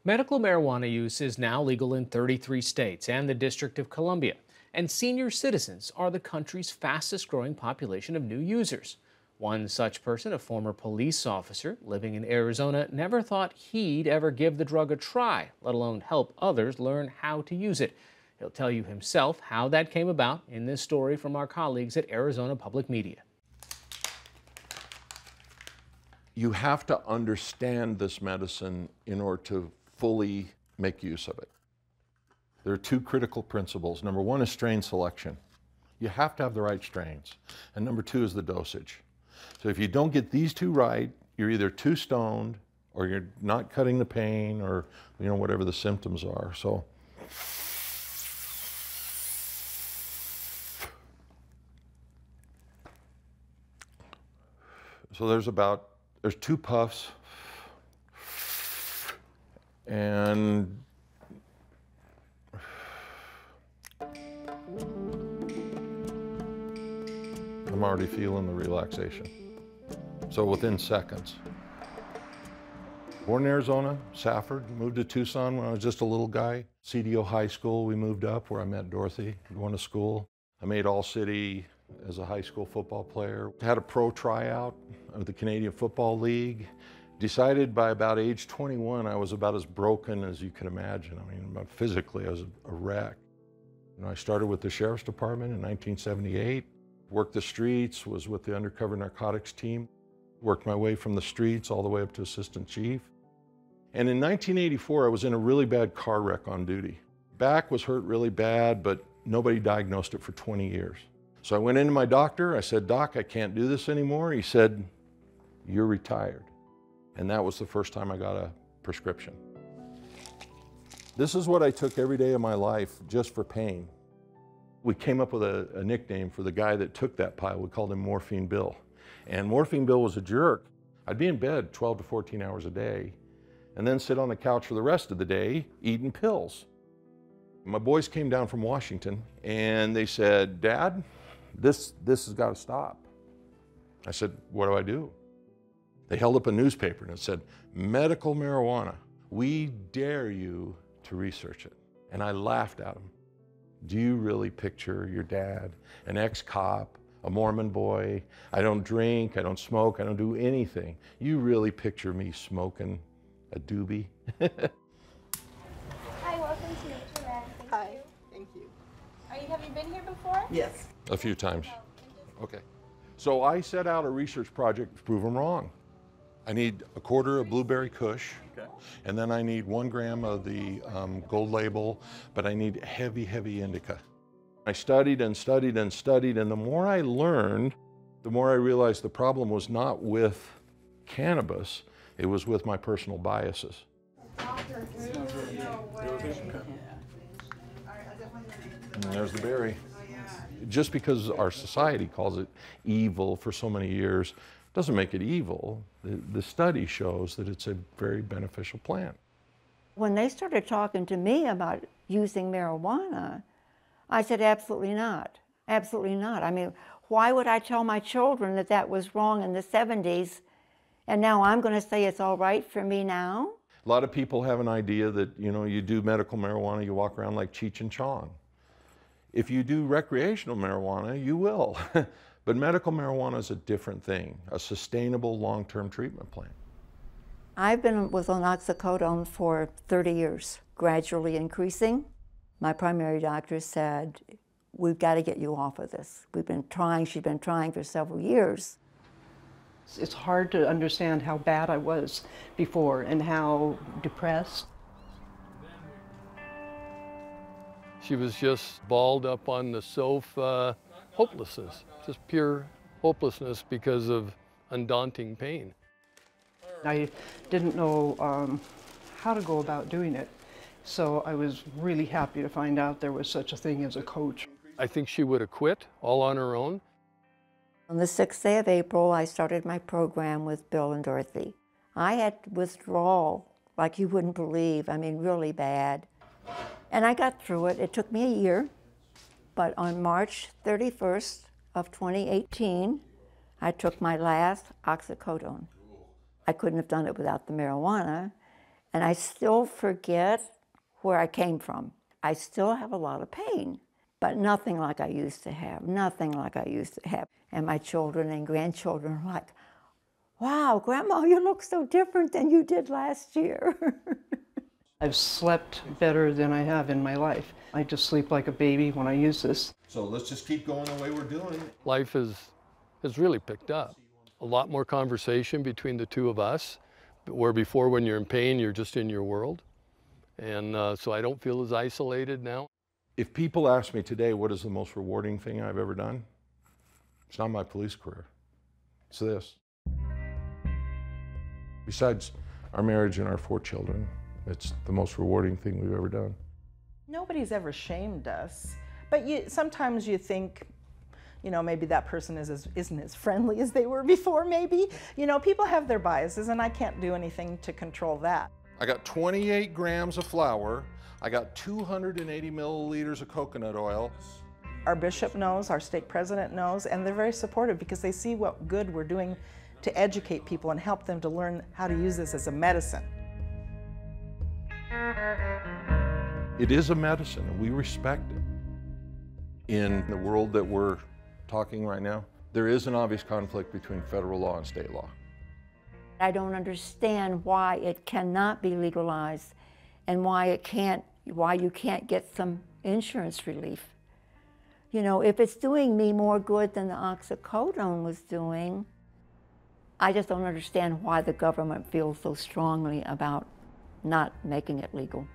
Medical marijuana use is now legal in 33 states and the District of Columbia, and senior citizens are the country's fastest growing population of new users. One such person, a former police officer living in Arizona, never thought he'd ever give the drug a try, let alone help others learn how to use it. He'll tell you himself how that came about in this story from our colleagues at Arizona Public Media. You have to understand this medicine in order to fully make use of it. There are two critical principles. Number one is strain selection. You have to have the right strains. And number two is the dosage. So if you don't get these two right, you're either too stoned or you're not cutting the pain or whatever the symptoms are. So there's two puffs, and I'm already feeling the relaxation. So within seconds. Born in Arizona, Safford, moved to Tucson when I was just a little guy. CDO High School, we moved up where I met Dorothy, going to school. I made All-City as a high school football player. Had a pro tryout of the Canadian Football League. Decided by about age 21, I was about as broken as you can imagine. I mean, physically, I was a wreck. I started with the Sheriff's Department in 1978, worked the streets, was with the undercover narcotics team, worked my way from the streets all the way up to assistant chief. And in 1984, I was in a really bad car wreck on duty. Back was hurt really bad, but nobody diagnosed it for 20 years. So I went into my doctor, I said, "Doc, I can't do this anymore." He said, "You're retired." And that was the first time I got a prescription. This is what I took every day of my life just for pain. We came up with a nickname for the guy that took that pile. We called him Morphine Bill. And Morphine Bill was a jerk. I'd be in bed 12 to 14 hours a day and then sit on the couch for the rest of the day eating pills. My boys came down from Washington and they said, "Dad, this has got to stop." I said, "What do I do?" They held up a newspaper and it said, "Medical marijuana. We dare you to research it." And I laughed at them. Do you really picture your dad, an ex-cop, a Mormon boy? I don't drink, I don't smoke, I don't do anything. You really picture me smoking a doobie? Hi, welcome to NatureLab. Hi, thank you. Have you been here before? Yes. A few times. Okay. So I set out a research project to prove them wrong. I need a quarter of blueberry kush, okay, and then I need 1 gram of the gold label, but I need heavy, heavy indica. I studied and studied and studied, and the more I learned, the more I realized the problem was not with cannabis, it was with my personal biases. And there's the berry. Just because our society calls it evil for so many years doesn't make it evil. The study shows that it's a very beneficial plant. When they started talking to me about using marijuana, I said, absolutely not, absolutely not. I mean, why would I tell my children that that was wrong in the 70s, and now I'm going to say it's all right for me now? A lot of people have an idea that, you do medical marijuana, you walk around like Cheech and Chong. If you do recreational marijuana, you will. But medical marijuana is a different thing, a sustainable long-term treatment plan. I've been with oxycodone for 30 years, gradually increasing. My primary doctor said, "We've got to get you off of this. We've been trying, she's been trying for several years." It's hard to understand how bad I was before and how depressed. She was just balled up on the sofa, hopelessness, just pure hopelessness because of undaunting pain. I didn't know how to go about doing it, so I was really happy to find out there was such a thing as a coach. I think she would have quit all on her own. On the 6th day of April, I started my program with Bill and Dorothy. I had withdrawal like you wouldn't believe, I mean, really bad. And I got through it. It took me a year, but on March 31st of 2018, I took my last oxycodone. I couldn't have done it without the marijuana, And I still forget where I came from. I still have a lot of pain, but nothing like I used to have, nothing like I used to have. And my children and grandchildren are like, wow, Grandma, you look so different than you did last year. I've slept better than I have in my life. I just sleep like a baby when I use this. So let's just keep going the way we're doing. Life has really picked up. A lot more conversation between the two of us, where before when you're in pain, you're just in your world. And so I don't feel as isolated now. If people ask me today, what is the most rewarding thing I've ever done? It's not my police career. It's this. Besides our marriage and our 4 children, it's the most rewarding thing we've ever done. Nobody's ever shamed us, but sometimes you think, you know, maybe that person isn't as friendly as they were before, maybe. You know, people have their biases, and I can't do anything to control that. I got 28 grams of flour. I got 280 milliliters of coconut oil. Our bishop knows, our stake president knows, and they're very supportive because they see what good we're doing to educate people and help them to learn how to use this as a medicine. It is a medicine, and we respect it. In the world that we're talking right now, there is an obvious conflict between federal law and state law. I don't understand why it cannot be legalized and why you can't get some insurance relief. You know, if it's doing me more good than the oxycodone was doing, I just don't understand why the government feels so strongly about not making it legal.